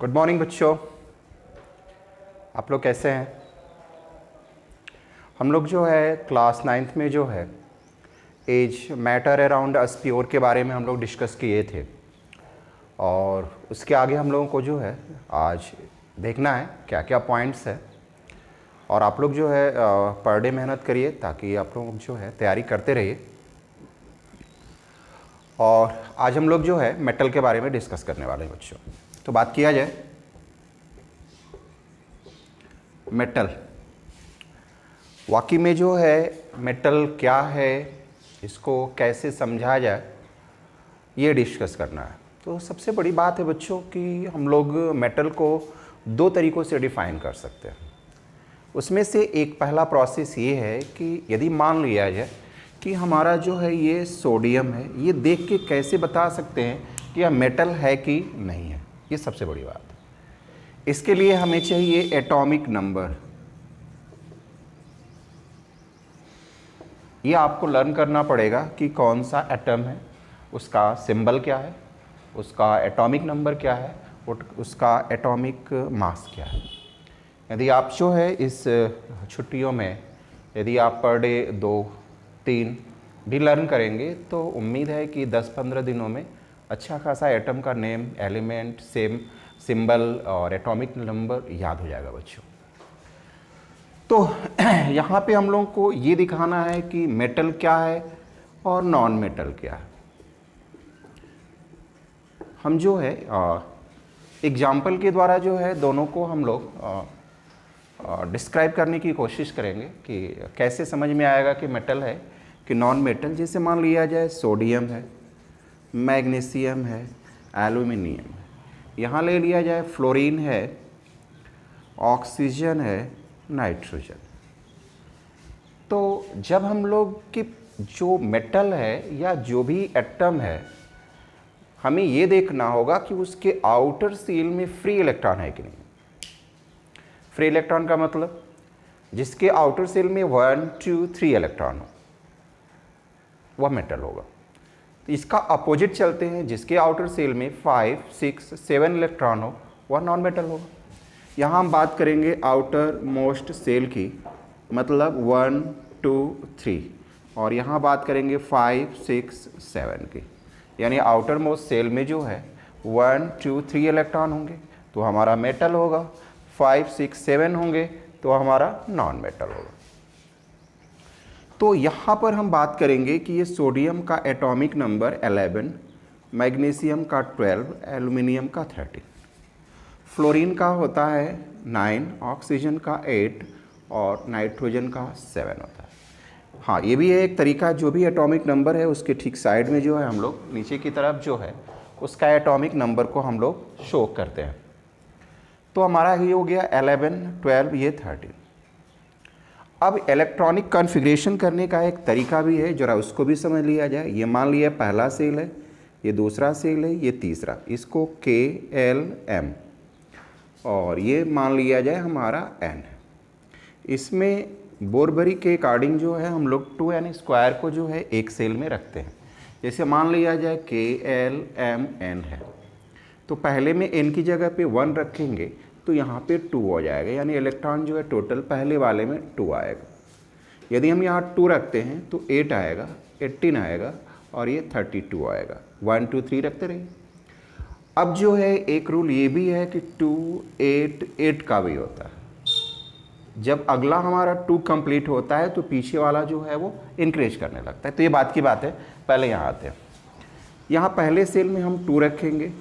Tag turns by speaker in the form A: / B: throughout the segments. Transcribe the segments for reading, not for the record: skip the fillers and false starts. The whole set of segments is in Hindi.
A: गुड मॉर्निंग बच्चों, आप लोग कैसे हैं। हम लोग जो है क्लास 9th में जो है as matter around us pure के बारे में हम लोग डिस्कस किए थे और उसके आगे हम लोगों को जो है आज देखना है क्या क्या पॉइंट्स है। और आप लोग जो है पर डे मेहनत करिए ताकि आप लोग जो है तैयारी करते रहिए। और आज हम लोग जो है मेटल के बारे में डिस्कस करने वाले हैं बच्चों। तो बात किया जाए मेटल, वाकई में जो है मेटल क्या है, इसको कैसे समझा जाए, ये डिस्कस करना है। तो सबसे बड़ी बात है बच्चों कि हम लोग मेटल को दो तरीक़ों से डिफ़ाइन कर सकते हैं। उसमें से एक पहला प्रोसेस ये है कि यदि मान लिया जाए कि हमारा जो है ये सोडियम है, ये देख के कैसे बता सकते हैं कि यह मेटल है कि नहीं है। ये सबसे बड़ी बात है। इसके लिए हमें चाहिए एटॉमिक नंबर। ये आपको लर्न करना पड़ेगा कि कौन सा एटम है, उसका सिंबल क्या है, उसका एटॉमिक नंबर क्या है, उसका एटॉमिक मास क्या है। यदि आप जो है इस छुट्टियों में यदि आप पर डे 2-3 भी लर्न करेंगे तो उम्मीद है कि 10-15 दिनों में अच्छा खासा एटम का नेम, एलिमेंट, सिंबल और एटॉमिक नंबर याद हो जाएगा बच्चों। तो यहाँ पे हम लोगों को ये दिखाना है कि मेटल क्या है और नॉन मेटल क्या है। हम जो है एग्जाम्पल के द्वारा जो है दोनों को हम लोग डिस्क्राइब करने की कोशिश करेंगे कि कैसे समझ में आएगा कि मेटल है कि नॉन मेटल। जैसे मान लिया जाए सोडियम है, मैग्नीशियम है, एल्यूमिनियम है। यहाँ ले लिया जाए फ्लोरीन है, ऑक्सीजन है, नाइट्रोजन। तो जब हम लोग की जो मेटल है या जो भी एटम है, हमें ये देखना होगा कि उसके आउटर शेल में फ्री इलेक्ट्रॉन है कि नहीं। फ्री इलेक्ट्रॉन का मतलब जिसके आउटर शेल में 1, 2, 3 इलेक्ट्रॉन हो वह मेटल होगा। तो इसका अपोजिट चलते हैं, जिसके आउटर शेल में 5, 6, 7 इलेक्ट्रॉन हो वह नॉन मेटल होगा। यहाँ हम बात करेंगे आउटर मोस्ट शेल की, मतलब 1, 2, 3, और यहाँ बात करेंगे 5, 6, 7 की। यानी आउटर मोस्ट शेल में जो है 1, 2, 3 इलेक्ट्रॉन होंगे तो हमारा मेटल होगा, 5, 6, 7 होंगे तो हमारा नॉन मेटल होगा। तो यहाँ पर हम बात करेंगे कि ये सोडियम का एटॉमिक नंबर 11, मैग्नीशियम का 12, एल्युमिनियम का 13, फ्लोरीन का होता है 9, ऑक्सीजन का 8 और नाइट्रोजन का 7 होता है। हाँ, ये भी है एक तरीका, जो भी एटॉमिक नंबर है उसके ठीक साइड में जो है हम लोग नीचे की तरफ जो है उसका एटॉमिक नंबर को हम लोग शो करते हैं। तो हमारा ये हो गया 11, 12, ये 13। अब इलेक्ट्रॉनिक कॉन्फ़िगरेशन करने का एक तरीका भी है, जरा उसको भी समझ लिया जाए। ये मान लिया पहला सेल है, ये दूसरा सेल है, ये तीसरा, इसको KLM, और ये मान लिया जाए हमारा N है। इसमें बोरबरी के अकॉर्डिंग जो है हम लोग 2n² को जो है एक सेल में रखते हैं। जैसे मान लिया जाए KLMN है तो पहले में n की जगह पे 1 रखेंगे तो यहाँ पे 2 हो जाएगा, यानी इलेक्ट्रॉन जो है टोटल पहले वाले में 2 आएगा। यदि हम यहाँ 2 रखते हैं तो 8 आएगा, 18 आएगा और ये 32 आएगा। 1, 2, 3 रखते रहिए। अब जो है एक रूल ये भी है कि 2, 8, 8 का भी होता है। जब अगला हमारा 2 कंप्लीट होता है तो पीछे वाला जो है वो इंक्रीज करने लगता है। तो ये बात की बात है। पहले यहाँ आते हैं। यहाँ पहले सेल में हम 2 रखेंगे,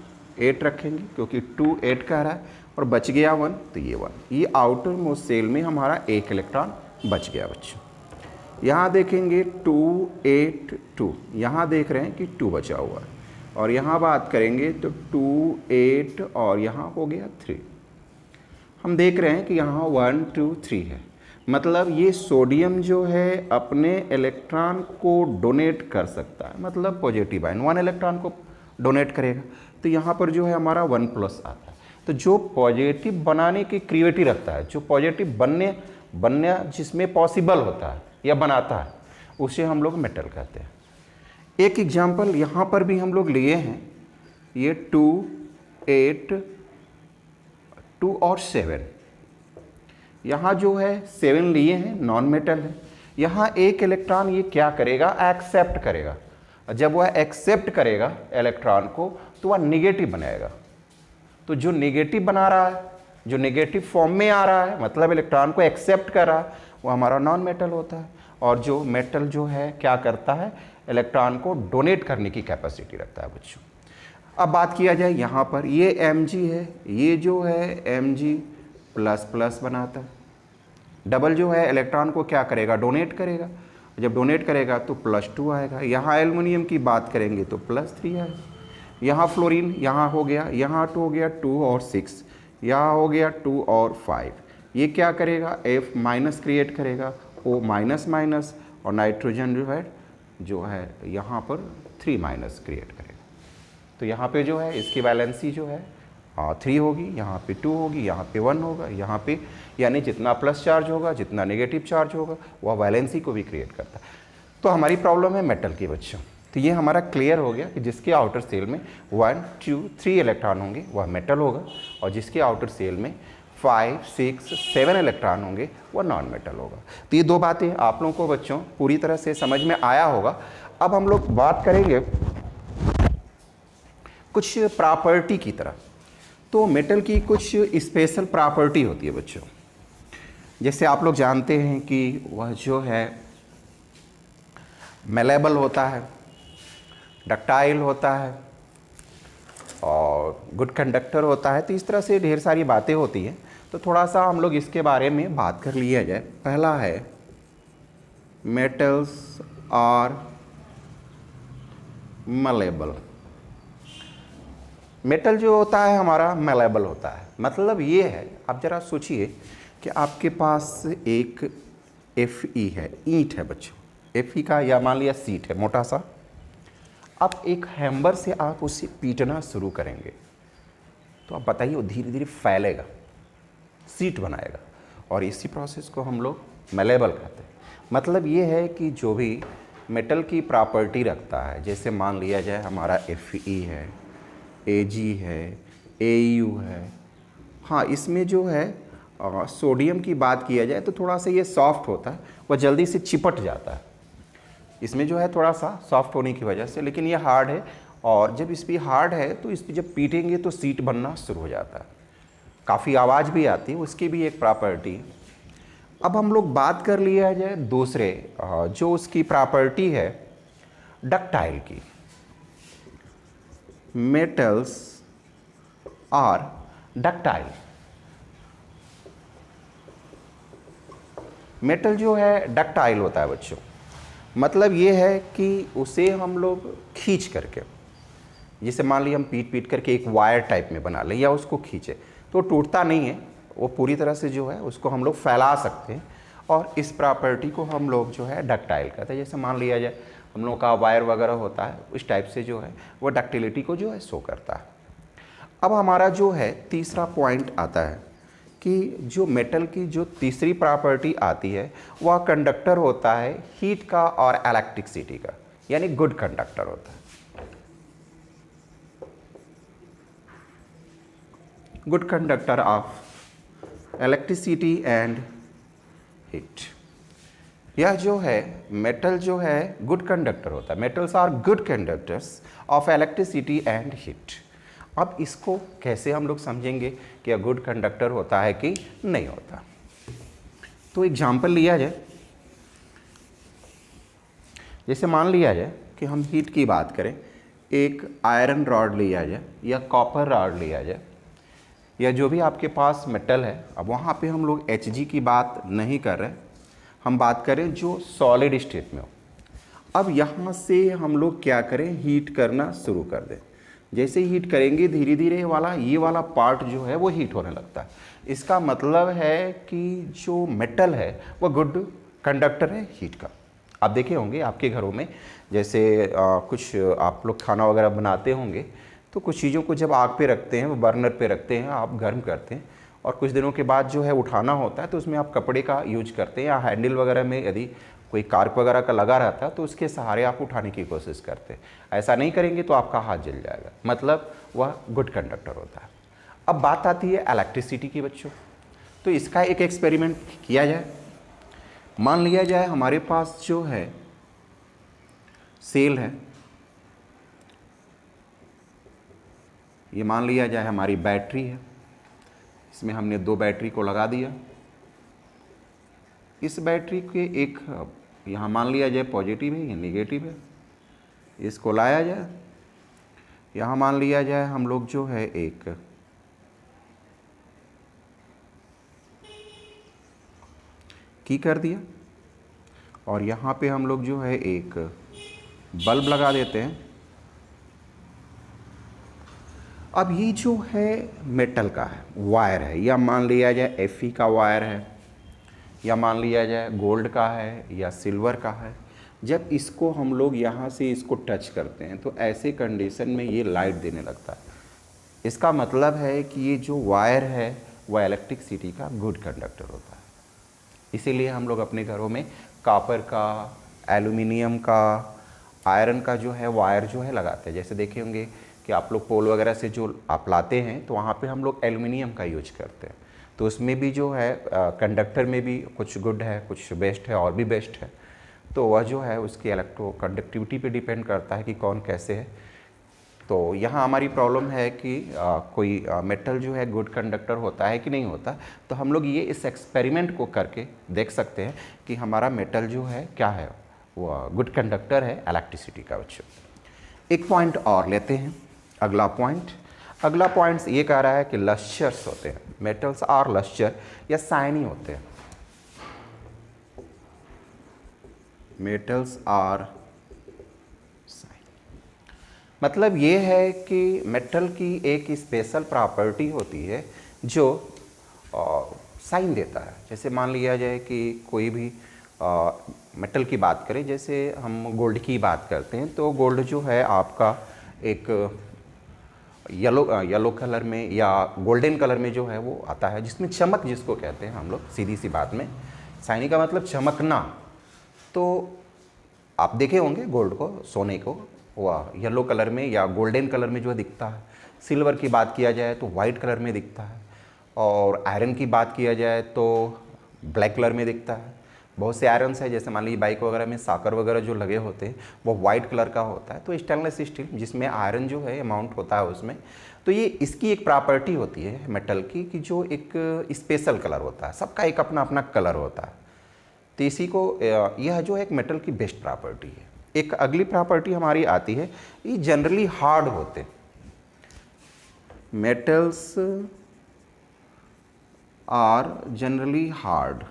A: 8 रखेंगे क्योंकि 2, 8 कह रहा है, और बच गया 1 तो ये 1। ये आउटर मोस्ट सेल में हमारा एक इलेक्ट्रॉन बच गया बच्चों। यहाँ देखेंगे 2, 8, 2, यहाँ देख रहे हैं कि 2 बचा हुआ है, और यहाँ बात करेंगे तो 2, 8 और यहाँ हो गया 3। हम देख रहे हैं कि यहाँ 1, 2, 3 है, मतलब ये सोडियम जो है अपने इलेक्ट्रॉन को डोनेट कर सकता है, मतलब पॉजिटिव आयन 1 इलेक्ट्रॉन को डोनेट करेगा। तो यहाँ पर जो है हमारा 1+ आता है। तो जो पॉजिटिव बनाने की क्रिएटिविटी रखता है, जो पॉजिटिव बनने जिसमें पॉसिबल होता है या बनाता है, उसे हम लोग मेटल कहते हैं। एक एग्जाम्पल यहाँ पर भी हम लोग लिए हैं, ये 2, 8 2 और 7, यहाँ जो है 7 लिए हैं, नॉन मेटल है। यहाँ एक इलेक्ट्रॉन ये क्या करेगा, एक्सेप्ट करेगा। जब वह एक्सेप्ट करेगा इलेक्ट्रॉन को तो वह निगेटिव बनाएगा। तो जो निगेटिव बना रहा है, जो नेगेटिव फॉर्म में आ रहा है, मतलब इलेक्ट्रॉन को एक्सेप्ट कर रहा है, वो हमारा नॉन मेटल होता है। और जो मेटल जो है क्या करता है, इलेक्ट्रॉन को डोनेट करने की कैपेसिटी रखता है बच्चों। अब बात किया जाए यहाँ पर, ये Mg है, ये जो है Mg प्लस प्लस बनाता है। डबल जो है इलेक्ट्रॉन को क्या करेगा, डोनेट करेगा। जब डोनेट करेगा तो +2 आएगा। यहाँ एल्युमिनियम की बात करेंगे तो +3 आएगा। यहाँ फ्लोरीन, यहाँ हो गया, यहाँ हो गया 2 और 6, यहाँ हो गया 2 और 5। ये क्या करेगा, F माइनस क्रिएट करेगा, O माइनस माइनस, और नाइट्रोजन जो है यहाँ पर 3 माइनस क्रिएट करेगा। तो यहाँ पे जो है इसकी वैलेंसी जो है 3 होगी, यहाँ पे 2 होगी, यहाँ पे 1 होगा, यहाँ पे, यानी जितना प्लस चार्ज होगा, जितना नेगेटिव चार्ज होगा, वह वैलेंसी को भी क्रिएट करता है। तो हमारी प्रॉब्लम है मेटल की बच्चों। तो ये हमारा क्लियर हो गया कि जिसके आउटर सेल में 1, 2, 3 इलेक्ट्रॉन होंगे वह मेटल होगा, और जिसके आउटर सेल में 5, 6, 7 इलेक्ट्रॉन होंगे वह नॉन मेटल होगा। तो ये दो बातें आप लोगों को बच्चों पूरी तरह से समझ में आया होगा। अब हम लोग बात करेंगे कुछ प्रॉपर्टी की तरह। तो मेटल की कुछ स्पेशल प्रॉपर्टी होती है बच्चों। जैसे आप लोग जानते हैं कि वह जो है मेलेबल होता है, डक्टाइल होता है और गुड कंडक्टर होता है। तो इस तरह से ढेर सारी बातें होती हैं। तो थोड़ा सा हम लोग इसके बारे में बात कर लिया जाए। पहला है मेटल्स आर मलेबल। मेटल जो होता है हमारा मेलेबल होता है। मतलब ये है, आप ज़रा सोचिए कि आपके पास एक Fe है, ईंट है बच्चों, Fe का, या मान लिया सीट है मोटा सा। आप एक हैमर से आप उसे पीटना शुरू करेंगे तो आप बताइए वो धीरे धीरे फैलेगा, सीट बनाएगा, और इसी प्रोसेस को हम लोग मेलेबल कहते हैं। मतलब ये है कि जो भी मेटल की प्रॉपर्टी रखता है, जैसे मान लिया जाए हमारा Fe है, Ag है, Au है। हाँ, इसमें जो है सोडियम की बात किया जाए तो थोड़ा सा ये सॉफ्ट होता है, वह जल्दी से चिपट जाता है। इसमें जो है थोड़ा सा सॉफ्ट होने की वजह से, लेकिन ये हार्ड है, और जब इस पर हार्ड है तो इस पर जब पीटेंगे तो सीट बनना शुरू हो जाता है, काफ़ी आवाज़ भी आती है, उसकी भी एक प्रॉपर्टी। अब हम लोग बात कर लिया जाए दूसरे जो उसकी प्रॉपर्टी है डक्टाइल की। Metals are ductile. मेटल जो है डक्टाइल होता है बच्चों। मतलब ये है कि उसे हम लोग खींच करके, जैसे मान लीजिए हम पीट पीट करके एक वायर टाइप में बना लें या उसको खींचे तो टूटता नहीं है, वो पूरी तरह से जो है उसको हम लोग फैला सकते हैं, और इस प्रॉपर्टी को हम लोग जो है डक्टाइल कहते हैं। जैसे मान लिया जाए हम लोग का वायर वगैरह होता है, उस टाइप से जो है वो डक्टिलिटी को जो है शो करता है। अब हमारा जो है तीसरा पॉइंट आता है कि जो मेटल की जो तीसरी प्रॉपर्टी आती है वह कंडक्टर होता है हीट का और इलेक्ट्रिसिटी का, यानी गुड कंडक्टर होता है। Good conductor of electricity and heat. यह जो है मेटल जो है गुड कंडक्टर होता है। Metals are good conductors of electricity and heat. अब इसको कैसे हम लोग समझेंगे कि यह गुड कंडक्टर होता है कि नहीं होता। तो एग्जाम्पल लिया जाए, जैसे मान लिया जाए कि हम हीट की बात करें, एक आयरन रॉड लिया जाए या कॉपर रॉड लिया जाए या जो भी आपके पास मेटल है। अब वहाँ पे हम लोग Hg की बात नहीं कर रहे, हम बात करें जो सॉलिड स्टेट में हो। अब यहाँ से हम लोग क्या करें, हीट करना शुरू कर दें। जैसे हीट करेंगे धीरे धीरे ये वाला पार्ट जो है वो हीट होने लगता है। इसका मतलब है कि जो मेटल है वो गुड कंडक्टर है हीट का। आप देखे होंगे आपके घरों में, जैसे कुछ आप लोग खाना वगैरह बनाते होंगे तो कुछ चीज़ों को जब आग पे रखते हैं, वो बर्नर पे रखते हैं, आप गर्म करते हैं, और कुछ दिनों के बाद जो है उठाना होता है तो उसमें आप कपड़े का यूज करते हैं, या हैंडल वगैरह में यदि कोई कार्क वगैरह का लगा रहता है तो उसके सहारे आप उठाने की कोशिश करते हैं। ऐसा नहीं करेंगे तो आपका हाथ जल जाएगा, मतलब वह गुड कंडक्टर होता है। अब बात आती है इलेक्ट्रिसिटी की बच्चों। तो इसका एक एक्सपेरिमेंट किया जाए। मान लिया जाए हमारे पास जो है सेल है, ये मान लिया जाए हमारी बैटरी है, इसमें हमने 2 बैटरी को लगा दिया। इस बैटरी के एक यहाँ मान लिया जाए पॉजिटिव है, ये नेगेटिव है, इसको लाया जाए। यहाँ मान लिया जाए हम लोग जो है एक की कर दिया, और यहाँ पे हम लोग जो है एक बल्ब लगा देते हैं। अब ये जो है मेटल का है, वायर है, या मान लिया जाए Fe का वायर है, या मान लिया जाए गोल्ड का है या सिल्वर का है। जब इसको हम लोग यहाँ से इसको टच करते हैं तो ऐसे कंडीशन में ये लाइट देने लगता है। इसका मतलब है कि ये जो वायर है वह इलेक्ट्रिसिटी का गुड कंडक्टर होता है। इसीलिए हम लोग अपने घरों में कॉपर का, एल्युमिनियम का, आयरन का जो है वायर जो है लगाते हैं। जैसे देखे होंगे कि आप लोग पोल वगैरह से जो आप लाते हैं तो वहाँ पे हम लोग एल्युमिनियम का यूज करते हैं। तो उसमें भी जो है कंडक्टर में भी कुछ गुड है, कुछ बेस्ट है और भी बेस्ट है। तो वह जो है उसकी इलेक्ट्रो कंडक्टिविटी पे डिपेंड करता है कि कौन कैसे है। तो यहाँ हमारी प्रॉब्लम है कि कोई मेटल जो है गुड कंडक्टर होता है कि नहीं होता। तो हम लोग ये इस एक्सपेरिमेंट को करके देख सकते हैं कि हमारा मेटल जो है क्या है, वो गुड कंडक्टर है इलेक्ट्रिसिटी का। बच्चों एक पॉइंट और लेते हैं, अगला पॉइंट ये कह रहा है कि लस्चर्स होते हैं, मेटल्स आर लस्चर या शाइनी होते हैं। मेटल्स आर मतलब ये है कि मेटल की एक स्पेशल प्रॉपर्टी होती है जो साइन देता है। जैसे मान लिया जाए कि कोई भी मेटल की बात करें, जैसे हम गोल्ड की बात करते हैं तो गोल्ड जो है आपका एक येलो कलर में या गोल्डन कलर में जो है वो आता है, जिसमें चमक जिसको कहते हैं हम लोग सीधी सी बात में। शाइनी का मतलब चमकना। तो आप देखे होंगे गोल्ड को, सोने को, वह येलो कलर में या गोल्डन कलर में जो दिखता है। सिल्वर की बात किया जाए तो वाइट कलर में दिखता है, और आयरन की बात किया जाए तो ब्लैक कलर में दिखता है। बहुत से आयरन्स है, जैसे मान लीजिए बाइक वगैरह में साकर वगैरह जो लगे होते हैं वो वाइट कलर का होता है। तो स्टेनलेस स्टील जिसमें आयरन जो है अमाउंट होता है उसमें, तो ये इसकी एक प्रॉपर्टी होती है मेटल की कि जो एक स्पेशल कलर होता है। सबका एक अपना अपना कलर होता है। तो इसी को यह जो एक मेटल की बेस्ट प्रॉपर्टी है। एक अगली प्रॉपर्टी हमारी आती है, ये जनरली हार्ड होते हैं। Metals are generally hard.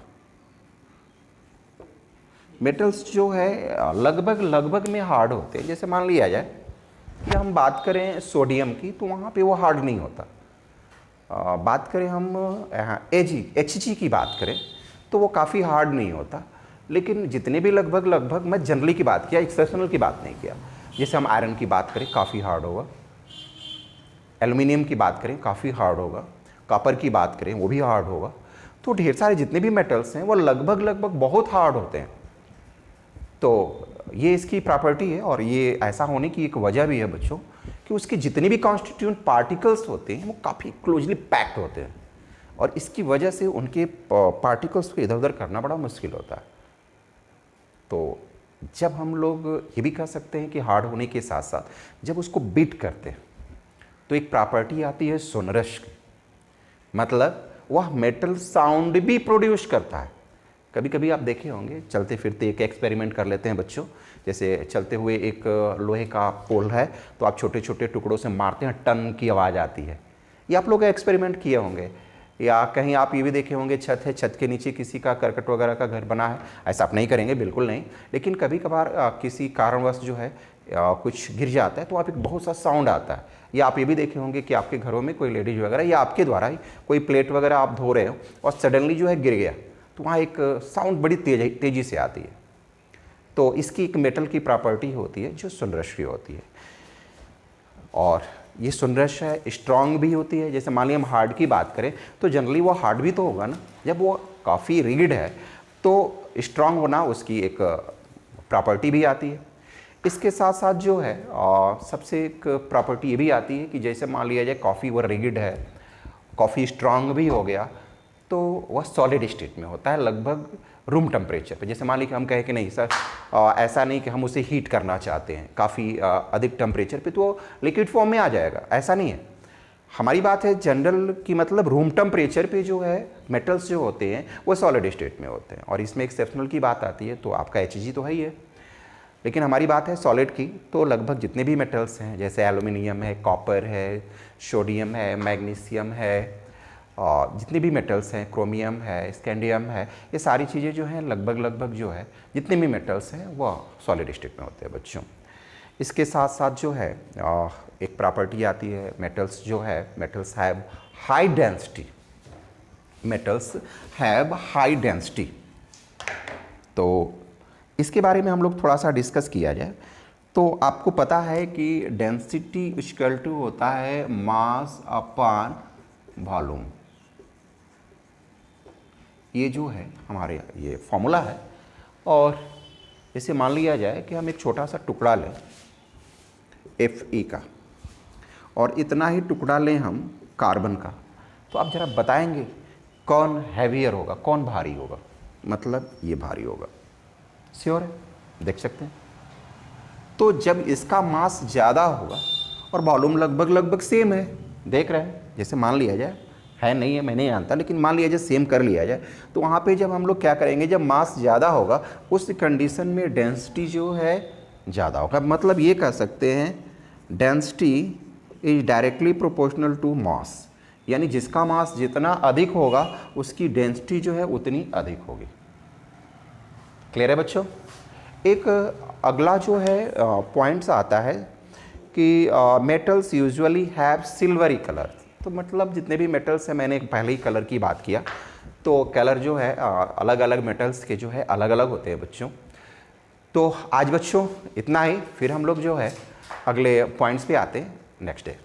A: Metals जो है लगभग में हार्ड होते हैं। जैसे मान लिया जाए कि हम बात करें सोडियम की तो वहाँ पे वो हार्ड नहीं होता। बात करें हम Hg की बात करें तो वो काफ़ी हार्ड नहीं होता। लेकिन जितने भी लगभग मैं जनरली की बात किया, एक्सेप्शनल की बात नहीं किया। जैसे हम आयरन की बात करें काफ़ी हार्ड होगा, एल्युमिनियम की बात करें काफ़ी हार्ड होगा, कॉपर की बात करें वो भी हार्ड होगा। तो ढेर सारे जितने भी मेटल्स हैं वो लगभग बहुत हार्ड होते हैं। तो ये इसकी प्रॉपर्टी है, और ये ऐसा होने की एक वजह भी है बच्चों कि उसके जितने भी कॉन्स्टिट्यूएंट पार्टिकल्स होते हैं वो काफ़ी क्लोजली पैक्ड होते हैं, और इसकी वजह से उनके पार्टिकल्स को इधर उधर करना बड़ा मुश्किल होता है। तो जब हम लोग ये भी कह सकते हैं कि हार्ड होने के साथ साथ जब उसको बीट करते हैं तो एक प्रॉपर्टी आती है सोनरस की। मतलब वह मेटल साउंड भी प्रोड्यूस करता है। कभी कभी आप देखे होंगे चलते फिरते एक एक्सपेरिमेंट कर लेते हैं बच्चों। जैसे चलते हुए एक लोहे का पोल है तो आप छोटे छोटे टुकड़ों से मारते हैं, टन की आवाज़ आती है। ये आप लोग एक्सपेरिमेंट किए होंगे। या कहीं आप ये भी देखे होंगे छत है, छत के नीचे किसी का करकट वगैरह का घर बना है। ऐसा आप नहीं करेंगे, बिल्कुल नहीं, लेकिन कभी कभार किसी कारणवश जो है कुछ गिर जाता है तो आप एक बहुत सा साउंड आता है। या आप ये भी देखे होंगे कि आपके घरों में कोई लेडीज वगैरह या आपके द्वारा ही कोई प्लेट वगैरह आप धो रहे हो और सडनली जो है गिर गया तो वहाँ एक साउंड बड़ी तेज़ी से आती है। तो इसकी एक मेटल की प्रॉपर्टी होती है जो सुनरश्री होती है, और ये सुनरश है स्ट्रांग भी होती है। जैसे मान लीजिए हम हार्ड की बात करें तो जनरली वो हार्ड भी तो होगा ना, जब वो काफ़ी रिगिड है तो स्ट्रांग होना उसकी एक प्रॉपर्टी भी आती है। इसके साथ साथ जो है सबसे एक प्रॉपर्टी ये भी आती है कि जैसे मान लिया जाए कॉफ़ी वो रिगिड है कॉफ़ी स्ट्रांग भी हो गया तो वह सॉलिड स्टेट में होता है, लगभग रूम टेम्परेचर पे। जैसे मान लीजिए हम कहें कि नहीं सर ऐसा नहीं कि हम उसे हीट करना चाहते हैं काफ़ी अधिक टेम्परेचर पे, तो वो लिक्विड फॉर्म में आ जाएगा, ऐसा नहीं है। हमारी बात है जनरल की, मतलब रूम टेम्परेचर पे जो है मेटल्स जो होते हैं वो सॉलिड स्टेट में होते हैं। और इसमें एक्सेप्शनल की बात आती है तो आपका Hg तो है ही है, लेकिन हमारी बात है सॉलिड की, तो लगभग जितने भी मेटल्स हैं जैसे एल्यूमिनियम है, कॉपर है, सोडियम है, मैग्नीशियम है, और जितने भी मेटल्स हैं, क्रोमियम है, स्कैंडियम है, ये सारी चीज़ें जो हैं लगभग जो है जितने भी मेटल्स हैं वह सॉलिड स्टेट में होते हैं बच्चों। इसके साथ साथ जो है एक प्रॉपर्टी आती है, मेटल्स जो है, metals have high density, metals have high density. तो इसके बारे में हम लोग थोड़ा सा डिस्कस किया जाए तो आपको पता है कि डेंसिटी इक्वल टू होता है मास अपॉन वॉल्यूम। ये जो है हमारे ये फॉर्मूला है। और जैसे मान लिया जाए कि हम एक छोटा सा टुकड़ा लें Fe का, और इतना ही टुकड़ा लें हम कार्बन का, तो आप ज़रा बताएंगे कौन हैवियर होगा, कौन भारी होगा? मतलब ये भारी होगा, श्योर है, देख सकते हैं। तो जब इसका मास ज़्यादा होगा और वॉल्यूम लगभग सेम है, देख रहे हैं, जैसे मान लिया जाए, है नहीं है मैं नहीं जानता, लेकिन मान लिया जाए सेम कर लिया जाए, तो वहाँ पे जब हम लोग क्या करेंगे, जब मास ज़्यादा होगा उस कंडीशन में डेंसिटी जो है ज़्यादा होगा। मतलब ये कह सकते हैं density is directly proportional to mass, यानी जिसका मास जितना अधिक होगा उसकी डेंसिटी जो है उतनी अधिक होगी। क्लियर है बच्चों? एक अगला जो है पॉइंट्स आता है कि metals usually have silvery colour. तो मतलब जितने भी मेटल्स हैं, मैंने पहले ही कलर की बात किया, तो कलर जो है अलग अलग मेटल्स के जो है अलग अलग होते हैं बच्चों। तो आज बच्चों इतना ही, फिर हम लोग जो है अगले पॉइंट्स पे आते हैं नेक्स्ट डे।